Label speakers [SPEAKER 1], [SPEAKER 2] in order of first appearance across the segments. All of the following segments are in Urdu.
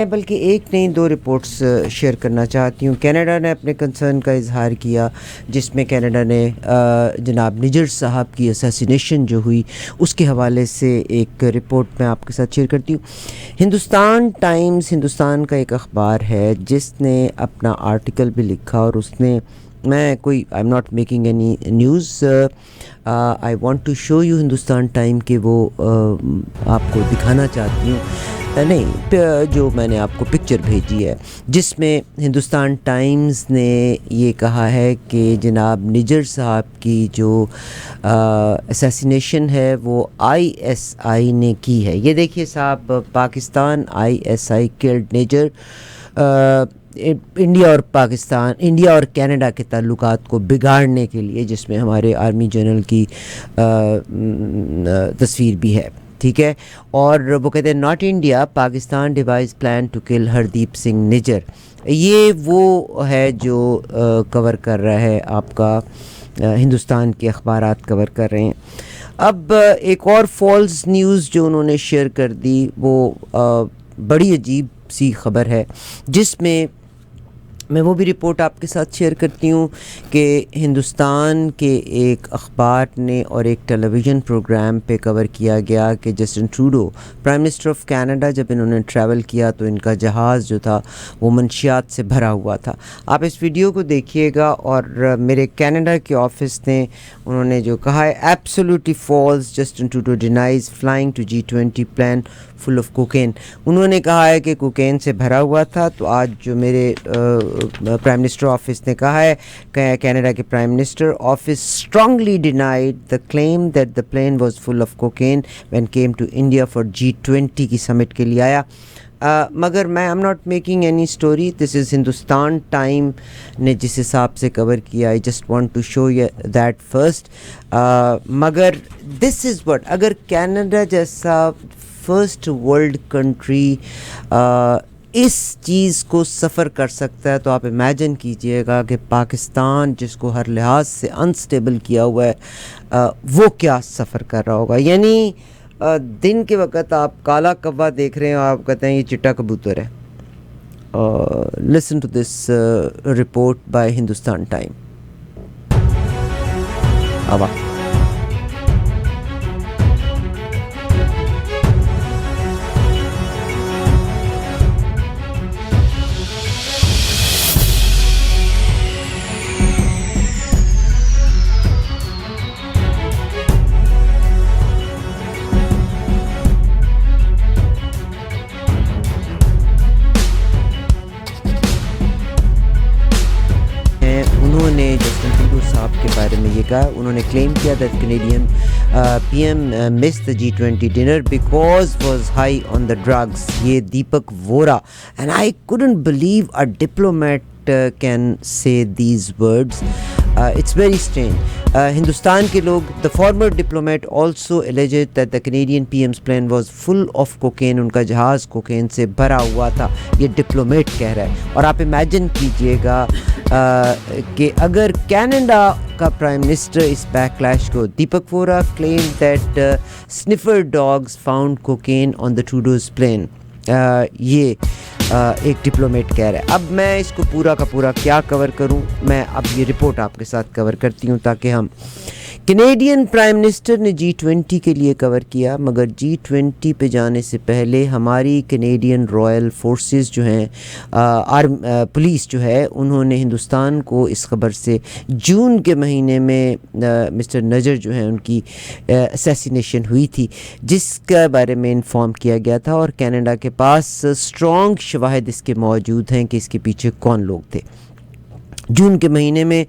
[SPEAKER 1] بلکہ ایک نہیں دو رپورٹس شیئر کرنا چاہتی ہوں۔ کینیڈا نے اپنے کنسرن کا اظہار کیا، جس میں کینیڈا نے جناب نجر صاحب کی اسیسینیشن جو ہوئی اس کے حوالے سے ایک رپورٹ میں آپ کے ساتھ شیئر کرتی ہوں۔ ہندوستان ٹائمز ہندوستان کا ایک اخبار ہے جس نے اپنا آرٹیکل بھی لکھا، اور اس نے I am not making any news, I want to show you Hindustan time کہ وہ آپ کو دکھانا چاہتی ہوں، نہیں جو میں نے آپ کو پکچر بھیجی ہے، جس میں ہندوستان ٹائمز نے یہ کہا ہے کہ جناب نجر صاحب کی جو اسیسینیشن ہے وہ ISI نے کی ہے۔ یہ دیکھیے صاحب، پاکستان ISI کلڈ نجر، انڈیا اور کینیڈا کے تعلقات کو بگاڑنے کے لیے، جس میں ہمارے آرمی جنرل کی تصویر بھی ہے، ٹھیک ہے۔ اور وہ کہتے ہیں not India, Pakistan devise plan to kill Hardeep Singh نجر۔ یہ وہ ہے جو کور کر رہا ہے آپ کا، ہندوستان کے اخبارات کور کر رہے ہیں۔ اب ایک اور فالس نیوز جو انہوں نے شیئر کر دی، وہ بڑی عجیب سی خبر ہے، جس میں وہ بھی رپورٹ آپ کے ساتھ شیئر کرتی ہوں کہ ہندوستان کے ایک اخبار نے اور ایک ٹیلی ویژن پروگرام پہ کور کیا گیا کہ Justin Trudeau prime minister of Canada جب انہوں نے ٹریول کیا تو ان کا جہاز جو تھا وہ منشیات سے بھرا ہوا تھا۔ آپ اس ویڈیو کو دیکھیے گا، اور میرے کینیڈا کے آفس نے انہوں نے جو کہا ہے absolutely false, Justin Trudeau denies flying to G20 plane full of cocaine. انہوں نے کہا ہے کہ کوکین سے بھرا ہوا تھا۔ تو آج جو میرے پرائم منسٹر آفس نے کہا ہے کہ کینیڈا کے prime minister office strongly denied the claim that the plane was full of cocaine when came to India for G20 کی سمٹ کے لیے آیا۔ مگر میں am not making any story, this is Hindustan time نے جس حساب سے کور کیا، I just want to show that first. مگر دس از وٹ، اگر کینیڈا جیسا فرسٹ ورلڈ کنٹری اس چیز کو سفر کر سکتا ہے، تو آپ امیجن کیجئے گا کہ پاکستان جس کو ہر لحاظ سے انسٹیبل کیا ہوا ہے وہ کیا سفر کر رہا ہوگا۔ یعنی دن کے وقت آپ کالا کوا دیکھ رہے ہیں، آپ کہتے ہیں یہ چٹا کبوتر ہے۔ Listen to this report by Hindustan time. انہوں نے جسٹن ٹروڈو صاحب کے بارے میں یہ کہا، انہوں نے کلیم کیا that Canadian PM missed the G20 dinner because was high on the drugs۔ یہ دیپک وورا، and I couldn't believe a diplomat can say these words. It's very strange. Hindustan کے لوگ، the former diplomat also alleged that the Canadian PM's plane was full of cocaine۔ ان کا جہاز کوکین سے بھرا ہوا تھا، یہ ڈپلومیٹ کہہ رہا ہے۔ اور آپ امیجن کیجئے گا کہ اگر کینیڈا کا پرائم منسٹر اس بیک لیش کو، دیپک وورا claimed that sniffer dogs found cocaine on the Trudeau's plane۔ یہ ایک ڈپلومیٹ کہہ رہا ہے۔ اب میں اس کو پورا کا پورا کیا کور کروں، میں اب یہ رپورٹ آپ کے ساتھ کور کرتی ہوں تاکہ ہم، کینیڈین پرائم منسٹر نے G20 کے لیے کور کیا، مگر G20 پہ جانے سے پہلے ہماری کینیڈین رائل فورسز جو ہیں، پولیس جو ہے، انہوں نے ہندوستان کو اس خبر سے جون کے مہینے میں مسٹر نجر جو ہیں ان کی اسیسینیشن ہوئی تھی، جس کے بارے میں انفارم کیا گیا تھا، اور کینیڈا کے پاس اسٹرانگ شواہد اس کے موجود ہیں کہ اس کے پیچھے کون لوگ تھے۔ جون کے مہینے میں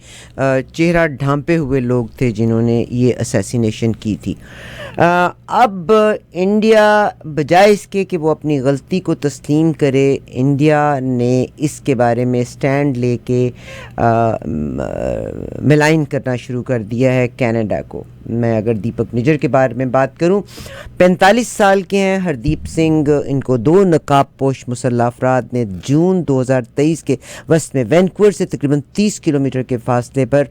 [SPEAKER 1] چہرہ ڈھانپے ہوئے لوگ تھے جنہوں نے یہ اسیسینیشن کی تھی۔ اب انڈیا بجائے اس کے کہ وہ اپنی غلطی کو تسلیم کرے، انڈیا نے اس کے بارے میں سٹینڈ لے کے ملائن کرنا شروع کر دیا ہے کینیڈا کو۔ میں اگر دیپک نجر کے بارے میں بات کروں، 45 سال کے ہیں ہردیپ سنگھ، ان کو 2 نقاب پوش مسلح افراد نے جون 2023 کے وسط میں وینکوور سے تقریباً 30 کلومیٹر کے فاصلے پر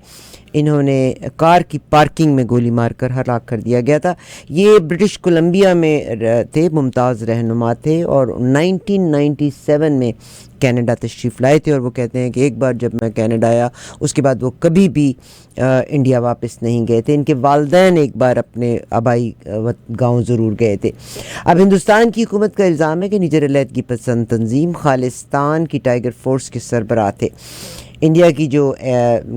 [SPEAKER 1] انہوں نے کار کی پارکنگ میں گولی مار کر ہلاک کر دیا گیا تھا. یہ برٹش کولمبیا میں تھے، ممتاز رہنما تھے، اور 1997 میں کینیڈا تشریف لائے تھے. اور وہ کہتے ہیں کہ ایک بار جب میں کینیڈا آیا اس کے بعد وہ کبھی بھی انڈیا واپس نہیں گئے تھے. ان کے والدین ایک بار اپنے آبائی گاؤں ضرور گئے تھے. اب ہندوستان کی حکومت کا الزام ہے کہ نجر علیحدگی پسند تنظیم خالصتان کی ٹائیگر فورس کے سربراہ تھے. انڈیا کی جو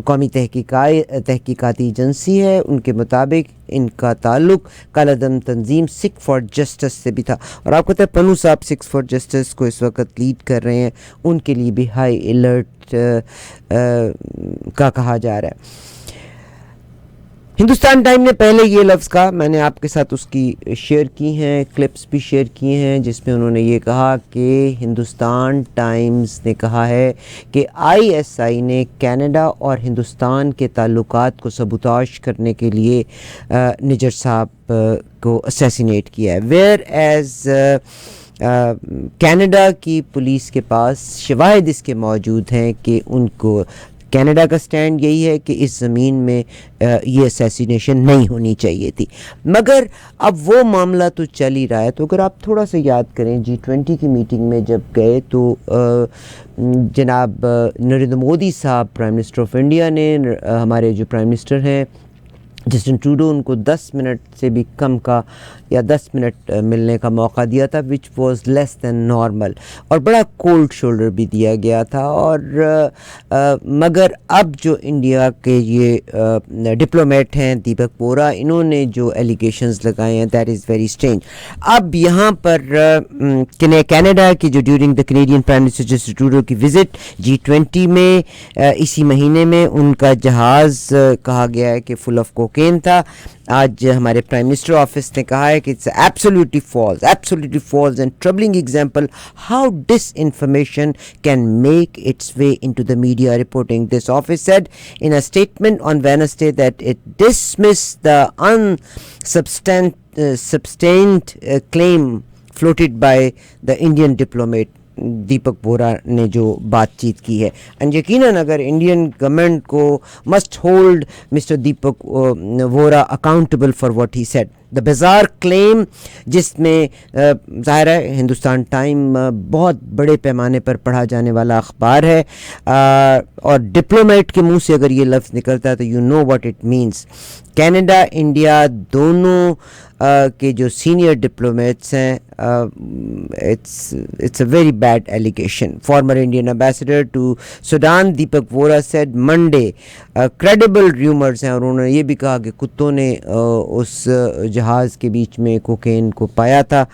[SPEAKER 1] قومی تحقیقاتی ایجنسی ہے ان کے مطابق ان کا تعلق کالعدم تنظیم سکھ فار جسٹس سے بھی تھا. اور آپ کو پتہ ہے پنو صاحب سکھ فار جسٹس کو اس وقت لیڈ کر رہے ہیں، ان کے لیے بھی ہائی الرٹ کا کہا جا رہا ہے. ہندوستان ٹائم نے پہلے یہ لفظ کہا، میں نے آپ کے ساتھ اس کی شیئر کی ہیں، کلپس بھی شیئر کیے ہیں، جس میں انہوں نے یہ کہا کہ ہندوستان ٹائمز نے کہا ہے کہ ISI نے کینیڈا اور ہندوستان کے تعلقات کو سبوتاش کرنے کے لیے نجر صاحب کو اسیسینیٹ کیا ہے. ویئر ایز کینیڈا کی پولیس کے پاس شواہد اس کے موجود ہیں کہ ان کو کینیڈا کا سٹینڈ یہی ہے کہ اس زمین میں یہ اسیسینیشن نہیں ہونی چاہیے تھی. مگر اب وہ معاملہ تو چل ہی رہا ہے. تو اگر آپ تھوڑا سا یاد کریں G20 کی میٹنگ میں جب گئے تو جناب نریندر مودی صاحب پرائم منسٹر آف انڈیا نے ہمارے جو پرائم منسٹر ہیں جسٹن ٹروڈو ان کو 10 منٹ سے بھی کم کا یا 10 منٹ ملنے کا موقع دیا تھا، which was less than normal, اور بڑا کولڈ شولڈر بھی دیا گیا تھا. اور مگر اب جو انڈیا کے یہ ڈپلومیٹ ہیں دیپک بورا، انہوں نے جو ایلیگیشنز لگائے ہیں دیٹ از ویری اسٹرینج. اب یہاں پر کینیڈا کی جو during the Canadian prime minister Justin Trudeau کی وزٹ G20 میں اسی مہینے میں ان کا جہاز کہا گیا ہے کہ فل آف کوکین تھا. آج ہمارے پرائم منسٹر آفس نے کہا ہے کہ it's absolutely false and troubling example how disinformation can make its way into the media reporting. This office said in a statement on Wednesday that it dismissed the unsubstantiated claim floated by the Indian diplomat Deepak Bora نے جو بات چیت کی ہے. اینڈ یقیناً اگر انڈین گورنمنٹ کو must hold mister Deepak Vohra accountable for what he said. The bizarre claim, جس میں ظاہر ہے ہندوستان ٹائم بہت بڑے پیمانے پر پڑھا جانے والا اخبار ہے، اور ڈپلومیٹ کے منہ سے اگر یہ لفظ نکلتا ہے تو you know what it means. Canada India دونوں کے جو سینئر ڈپلومیٹس ہیں، it's a very bad allegation. Former Indian ambassador to Sudan Deepak Vora said Monday credible rumors ہیں، اور انہوں نے یہ بھی کہا کہ کتوں نے اس جہاز کے بیچ میں کوکین کو پایا تھا.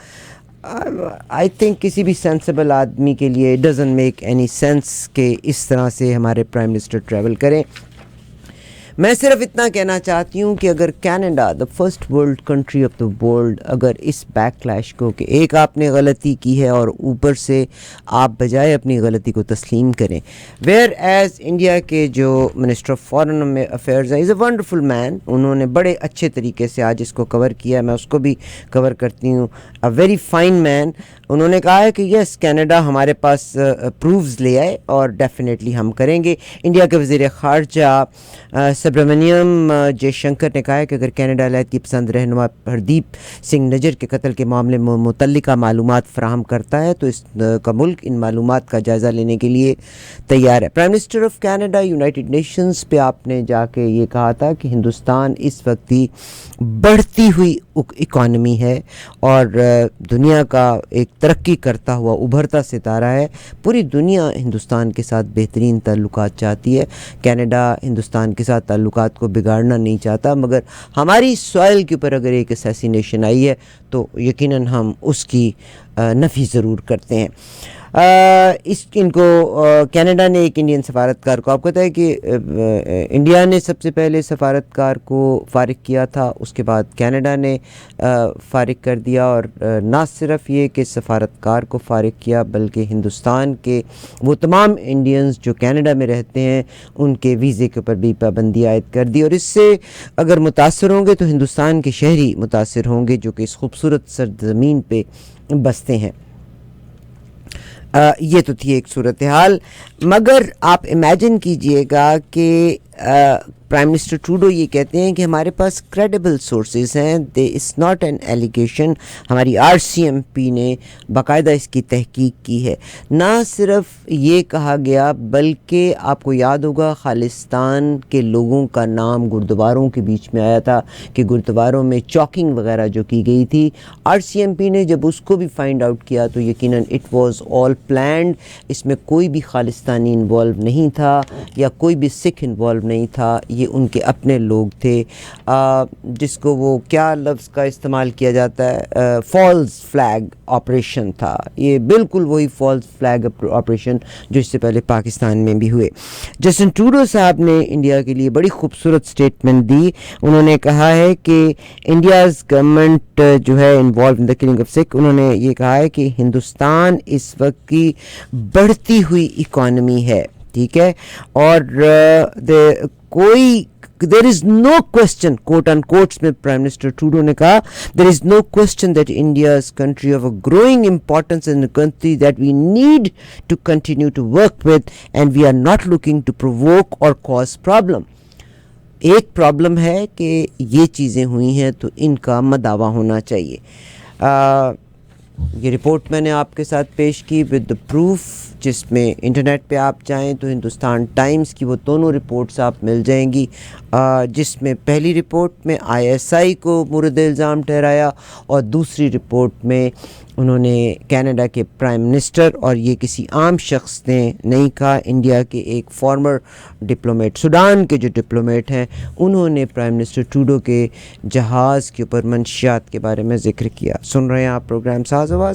[SPEAKER 1] آئی تھنک کسی بھی سینسیبل آدمی کے لیے it doesn't make any sense کہ اس طرح سے ہمارے پرائم منسٹر ٹریول کریں. میں صرف اتنا کہنا چاہتی ہوں کہ اگر Canada the first world country of the world اگر اس بیک کلیش کو کہ ایک آپ نے غلطی کی ہے اور اوپر سے آپ بجائے اپنی غلطی کو تسلیم کریں، ویئر ایز انڈیا کے جو منسٹر آف فارن افیئرز ہیں از اے ونڈرفل مین، انہوں نے بڑے اچھے طریقے سے آج اس کو کور کیا، میں اس کو بھی کور کرتی ہوں. اے ویری فائن مین. انہوں نے کہا ہے کہ یس کینیڈا ہمارے پاس پروفز لے آئے اور ڈیفینیٹلی ہم کریں گے. انڈیا کے وزیر خارجہ سبرامنیم جے شنکر نے کہا ہے کہ اگر کینیڈا علیحدگی پسند رہنما ہردیپ سنگھ نجر کے قتل کے معاملے میں متعلقہ معلومات فراہم کرتا ہے تو اس کا ملک ان معلومات کا جائزہ لینے کے لیے تیار ہے. Prime minister of Canada United nations پہ آپ نے جا کے یہ کہا تھا کہ ہندوستان اس وقت ہی بڑھتی ہوئی اکانومی ہے اور دنیا کا ایک ترقی کرتا ہوا ابھرتا ستارہ ہے. پوری دنیا ہندوستان کے ساتھ بہترین تعلقات چاہتی ہے. کینیڈا ہندوستان کے ساتھ تعلقات کو بگاڑنا نہیں چاہتا، مگر ہماری سوائل کے اوپر اگر ایک اسیسینیشن آئی ہے تو یقیناً ہم اس کی نفی ضرور کرتے ہیں. ان کو کینیڈا نے ایک انڈین سفارتکار کو، آپ کو پتہ ہے کہ انڈیا نے سب سے پہلے سفارتکار کو فارغ کیا تھا، اس کے بعد کینیڈا نے فارغ کر دیا. اور نہ صرف یہ کہ سفارتکار کو فارغ کیا بلکہ ہندوستان کے وہ تمام انڈینز جو کینیڈا میں رہتے ہیں ان کے ویزے کے اوپر بھی پابندی عائد کر دی. اور اس سے اگر متاثر ہوں گے تو ہندوستان کے شہری متاثر ہوں گے جو کہ اس خوبصورت سرزمین پہ بستے ہیں. یہ تو تھی ایک صورتحال. مگر آپ امیجن کیجئے گا کہ پرائم منسٹر ٹروڈو یہ کہتے ہیں کہ ہمارے پاس کریڈیبل سورسز ہیں، دے از ناٹ این ایلیگیشن، ہماری RCMP نے باقاعدہ اس کی تحقیق کی ہے۔ نہ صرف یہ کہا گیا بلکہ آپ کو یاد ہوگا خالصتان کے لوگوں کا نام گردواروں کے بیچ میں آیا تھا کہ گردواروں میں چاکنگ وغیرہ جو کی گئی تھی، RCMP نے جب اس کو بھی فائنڈ آؤٹ کیا تو یقیناً اٹ واز آل پلانڈ، اس میں کوئی بھی خالصتانی انوالو نہیں تھا یا کوئی بھی سکھ انوالو نہیں تھا، یہ ان کے اپنے لوگ تھے، جس کو وہ کیا لفظ کا استعمال کیا جاتا ہے، فالس فلیگ آپریشن تھا، یہ بالکل وہی فالس فلیگ آپریشن جو اس سے پہلے پاکستان میں بھی ہوئے۔ جسٹن ٹروڈو صاحب نے انڈیا کے لیے بڑی خوبصورت سٹیٹمنٹ دی، انہوں نے کہا ہے کہ انڈیاز گورنمنٹ جو ہے involve in the killing of Sikh, انہوں نے یہ کہا ہے کہ ہندوستان اس وقت کی بڑھتی ہوئی اکانومی ہے، ٹھیک ہے، اور there is no question quote unquote میں پرائم منسٹر ٹروڈو نے کہا there is no question that India is country of a growing importance and a country that we need to continue to work with and we are not looking to provoke or cause problem۔ ایک پرابلم ہے کہ یہ چیزیں ہوئی ہیں تو ان کا مداوع ہونا چاہیے۔ یہ رپورٹ میں نے آپ کے ساتھ پیش کی ود دا پروف، جس میں انٹرنیٹ پہ آپ جائیں تو ہندوستان ٹائمز کی وہ دونوں رپورٹس آپ مل جائیں گی، جس میں پہلی رپورٹ میں ISI کو مورد الزام ٹھہرایا اور دوسری رپورٹ میں انہوں نے کینیڈا کے پرائم منسٹر، اور یہ کسی عام شخص نے نہیں کہا، انڈیا کے ایک فارمر ڈپلومیٹ، سوڈان کے جو ڈپلومیٹ ہیں، انہوں نے پرائم منسٹر ٹروڈو کے جہاز کے اوپر منشیات کے بارے میں ذکر کیا۔ سن رہے ہیں آپ پروگرام ساز آواز۔